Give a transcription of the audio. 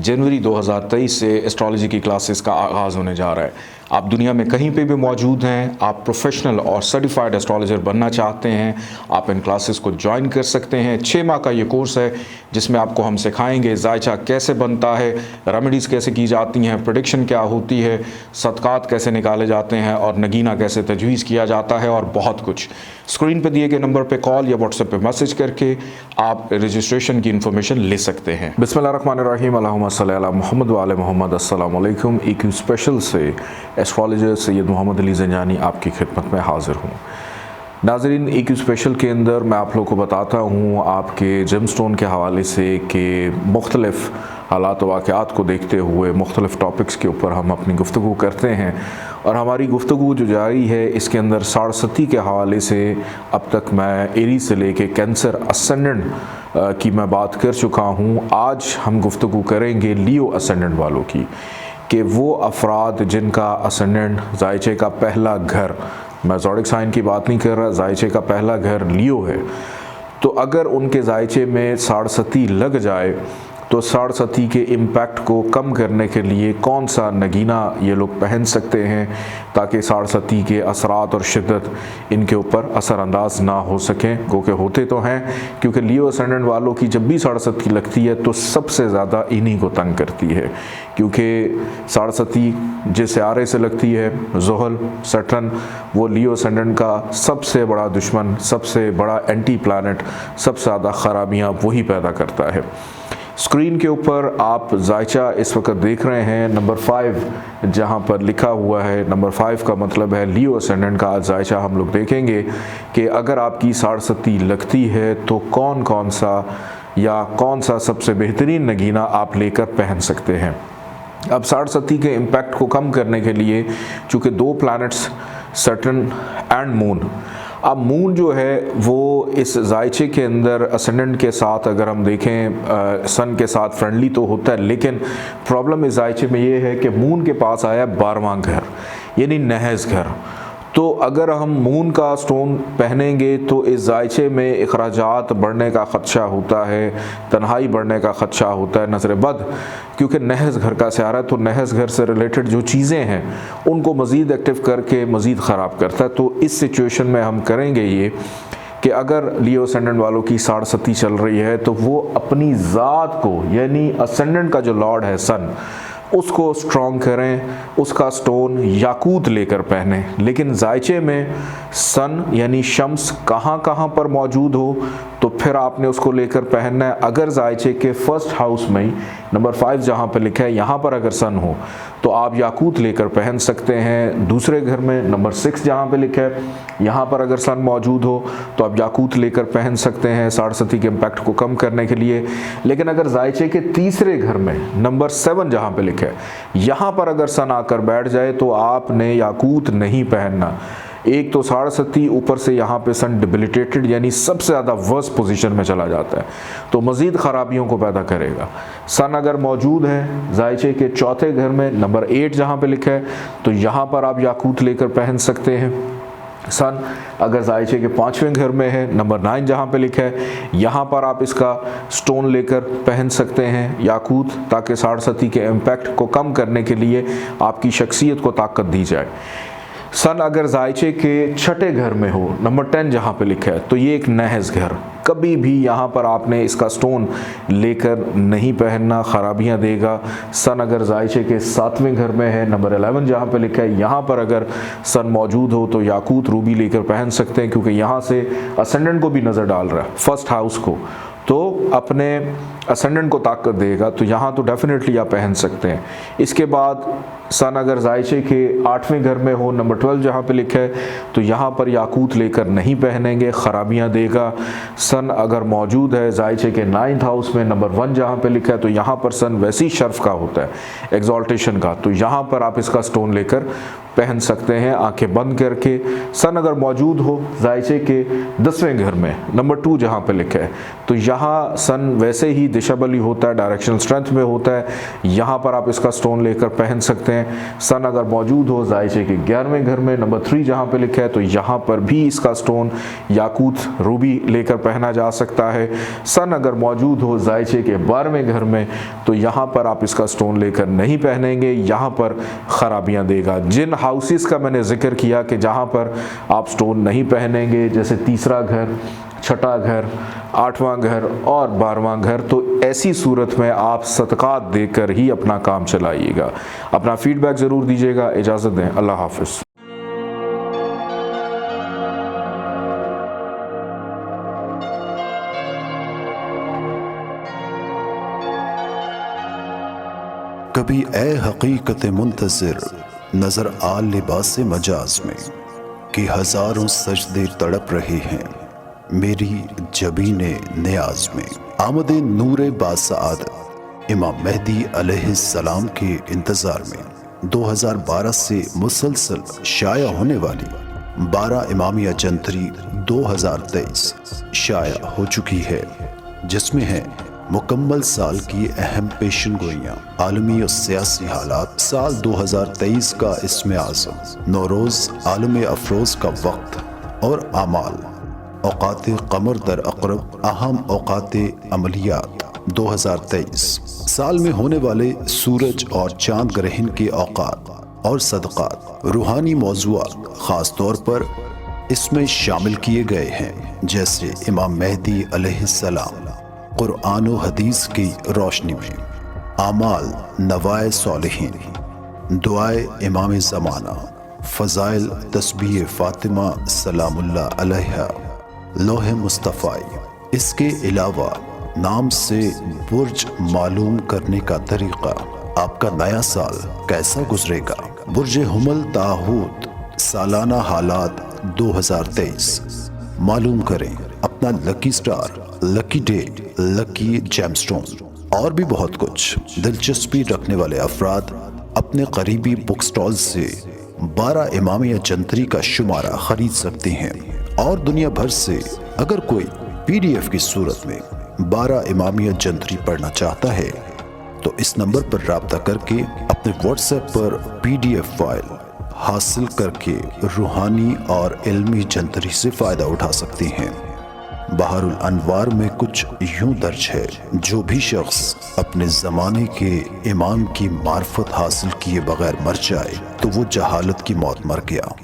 जनवरी 2023 से एस्ट्रोलॉजी की क्लासेस का आगाज़ होने जा रहा है। आप दुनिया में कहीं पे भी मौजूद हैं, आप प्रोफेशनल और सर्टिफाइड एस्ट्रोलॉजर बनना चाहते हैं, आप इन क्लासेस को ज्वाइन कर सकते हैं। 6 माह का ये कोर्स है जिसमें आपको हम सिखाएंगे जायचा कैसे बनता है, रेमेडीज़ कैसे की जाती हैं, प्रेडिक्शन क्या होती है, सदक़ात कैसे निकाले जाते हैं और नगीना कैसे तजवीज़ किया जाता है और बहुत कुछ। स्क्रीन पर दिए गए नंबर पर कॉल या व्हाट्सएप पे मैसेज करके आप रजिस्ट्रेशन की इन्फॉर्मेशन ले सकते हैं। बिस्मिल्लाहिर्रहमानिर्रहीम, अल्लाहुम्मा सल्ली अला मुहम्मद व आले मुहम्मद। अस्सलामु अलैकुम। EQ स्पेशल से एस्ट्रोलॉजर सैयद मोहम्मद अली ज़ंजानी आपकी खिदमत में हाज़िर हूँ। नाज़रीन, EQ स्पेशल के अंदर मैं आप लोगों को बताता हूँ आपके जेमस्टोन के हवाले से कि मुख्तलिफ़ हालात वाक़यात को देखते हुए मुख्तलिफ़ टॉपिक्स के ऊपर हम अपनी गुफ्तगू करते हैं और हमारी गुफ्तगू जो जारी है इसके अंदर साढ़सती के हवाले से अब तक मैं एरी से लेके कैंसर असेंडेंट की मैं बात कर चुका हूँ। आज हम गुफ्तगू करेंगे लियो असेंडेंट वालों की, कि वो अफराद जिनका असेंडेंट जायचे का पहला घर, मैं ज़ोडिक साइन की बात नहीं कर रहा, जायचे का पहला घर लियो है, तो अगर उनके जायचे में साढ़सती लग जाए तो साढ़सती के इम्पैक्ट को कम करने के लिए कौन सा नगीना ये लोग पहन सकते हैं ताकि साढ़सती के असरात और शिद्दत इनके ऊपर असरअंदाज ना हो सकें। क्योंकि होते तो हैं, क्योंकि लियो असेंडेंट वालों की जब भी साढ़सती लगती है तो सबसे ज़्यादा इन्हीं को तंग करती है, क्योंकि साढ़सती जिस सियारे से लगती है, ज़ुहल सैटर्न, वो लियो असेंडेंट का सबसे बड़ा दुश्मन, सबसे बड़ा एंटी प्लानट, सबसे ज़्यादा ख़राबियाँ वही पैदा करता है। स्क्रीन के ऊपर आप जायचा इस वक्त देख रहे हैं नंबर 5 जहां पर लिखा हुआ है। नंबर 5 का मतलब है लियो असेंडेंट का। आज जायचा हम लोग देखेंगे कि अगर आपकी साढ़सती लगती है तो कौन कौन सा सबसे बेहतरीन नगीना आप लेकर पहन सकते हैं। अब साढ़सती के इम्पैक्ट को कम करने के लिए चूँकि 2 प्लैनेट्स सैटर्न एंड मून, अब मून जो है वो इस जायचे के अंदर असेंडेंट के साथ अगर हम देखें सन के साथ फ्रेंडली तो होता है, लेकिन प्रॉब्लम इस जायचे में ये है कि मून के पास आया 12वां घर यानी नहज घर। तो अगर हम मून का स्टोन पहनेंगे तो इस जायचे में अखराजात बढ़ने का ख़दशा होता है, तन्हाई बढ़ने का ख़दशा होता है, नज़र बद, क्योंकि नहज घर का स्यारा है तो नहज घर से रिलेटेड जो चीज़ें हैं उनको मज़ीद एक्टिव करके मज़ीद ख़राब करता है। तो इस सिचुएशन में हम करेंगे ये कि अगर लियो असेंडेंट वालों की साढ़सती चल रही है तो वो अपनी ज़ात को, यानी असेंडेंट का जो लॉर्ड है सन, उसको स्ट्रॉन्ग करें, उसका स्टोन याकूत लेकर पहने। लेकिन जायचे में सन यानी शम्स कहाँ कहाँ पर मौजूद हो तो फिर आपने उसको लेकर पहनना है। अगर जायचे के फर्स्ट हाउस में नंबर 5 जहाँ पर लिखा है यहाँ पर अगर सन हो तो आप याकूत लेकर पहन सकते हैं। दूसरे घर में नंबर 6 जहाँ पे लिखा है यहाँ पर अगर सन मौजूद हो तो आप याकूत लेकर पहन सकते हैं साढ़सती के इम्पैक्ट को कम करने के लिए। लेकिन अगर जायचे के तीसरे घर में नंबर 7 जहाँ पे लिखा है यहाँ पर अगर सन आकर बैठ जाए तो आपने याकूत नहीं पहनना। एक तो साढ़सती, ऊपर से यहाँ पे सन डिबिलिटेटेड यानी सबसे ज़्यादा वर्स्ट पोजीशन में चला जाता है तो मज़ीद ख़राबियों को पैदा करेगा। सन अगर मौजूद है जायचे के चौथे घर में नंबर 8 जहाँ पे लिखा है तो यहाँ पर आप याकूत लेकर पहन सकते हैं। सन अगर जायचे के 5वें घर में है नंबर 9 जहाँ पे लिखा है यहाँ पर आप इसका स्टोन लेकर पहन सकते हैं याकूत, ताकि साढ़सती के इम्पैक्ट को कम करने के लिए आपकी शख्सियत को ताकत दी जाए। सन अगर जायचे के 6ठे घर में हो नंबर 10 जहाँ पे लिखा है तो ये एक नहज घर, कभी भी यहाँ पर आपने इसका स्टोन लेकर नहीं पहनना, ख़राबियाँ देगा। सन अगर जायचे के 7वें घर में है नंबर 11 जहाँ पे लिखा है यहाँ पर अगर सन मौजूद हो तो याकूत रूबी लेकर पहन सकते हैं, क्योंकि यहाँ से असेंडेंट को भी नज़र डाल रहा है, फर्स्ट हाउस को, तो अपने असेंडेंट को ताकत देगा, तो यहाँ तो डेफिनेटली आप पहन सकते हैं। इसके बाद सन अगर जायचे के 8वें घर में हो नंबर 12 जहाँ पे लिखा है तो यहाँ पर याकूत लेकर नहीं पहनेंगे, ख़राबियाँ देगा। सन अगर मौजूद है जायचे के 9th हाउस में नंबर 1 जहाँ पे लिखा है तो यहाँ पर सन वैसी शर्फ का होता है, एग्जॉल्टेशन का, तो यहाँ पर आप इसका स्टोन लेकर पहन सकते हैं आंखें बंद करके। सन अगर मौजूद हो जायचे के 10वें घर में नंबर 2 जहाँ पे लिखा है तो यहाँ सन वैसे ही दिशा बली होता है, डायरेक्शनल स्ट्रेंथ में होता है। यहाँ पर आप इसका स्टोन लेकर पहन सकते हैं। सन अगर मौजूद हो जायचे के 11वें घर में, नंबर 3 जहाँ पे लिखा है, तो यहाँ पर भी इसका स्टोन याकूत रूबी लेकर पहना जा सकता है। सन अगर मौजूद हो जायचे के 12वें घर में, तो यहाँ पर आप इसका स्टोन लेकर नहीं पहनेंगे, यहाँ पर खराबियाँ देगा। जिन हाउसेस का मैंने जिक्र किया कि जहाँ पर आप स्टोन नहीं पहनेंगे, जैसे तीसरा घर, छठा घर, 8वां घर और 12वां घर, तो ऐसी सूरत में आप सदक़ात देकर ही अपना काम चलाइएगा। अपना फीडबैक ज़रूर दीजिएगा। इजाज़त दें, अल्लाह हाफ़िज़। कभी ए हकीकत मुंतज़िर नज़र आ लिबास मजाज में कि हज़ारों सजदे तड़प रहे हैं मेरी जबीने नियाज में। आमदे नूरे बासाद इमाम मेहदी अलैहिस्सलाम के इंतज़ार में 2012 से मुसलसल शाया होने वाली 12 इमामिया जंतरी 2023 शाया हो चुकी है, जिसमें है मुकम्मल साल की अहम पेशन गोइयाँ, आलमी और सियासी हालात, साल 2023 का इसमें आज़म, नौरोज़ आलम अफरोज़ का वक्त और आमाल, औकात कमर दर अक़रब, अहम औकात अमलियात 2023, साल में होने वाले सूरज और चांद ग्रहण के औकात और सदक़ात, रूहानी मौज़ूआत ख़ास तौर पर इसमें शामिल किए गए हैं, जैसे इमाम मेहदी अलैहिस्सलाम, कुरान व हदीस की रोशनी में, आमाल नवाए सालिहीन, दुआए इमाम ज़माना, फ़ज़ाइल तस्बीह फ़ातिमा सलामुल्लाह अलैहा, लोहे मुस्तफ़ाई। इसके अलावा नाम से बुर्ज मालूम करने का तरीक़ा, आपका नया साल कैसा गुजरेगा, बुर्ज हुमल ताहूत सालाना हालात 2023 मालूम करें, अपना lucky star, lucky day, lucky gemstone और भी बहुत कुछ। दिलचस्पी रखने वाले अफराद अपने करीबी बुक स्टॉल से 12 इमामिया जंतरी का शुमारा खरीद सकते हैं, और दुनिया भर से अगर कोई PDF की सूरत में 12 इमामिया जंतरी पढ़ना चाहता है तो इस नंबर पर राब्ता करके अपने WhatsApp पर PDF फाइल हासिल करके रूहानी और इल्मी जंतरी से फ़ायदा उठा सकते हैं। बहारुल अनवार में कुछ यूं दर्ज है, जो भी शख्स अपने ज़माने के इमाम की मार्फत हासिल किए बगैर मर जाए तो वो जहालत की मौत मर गया।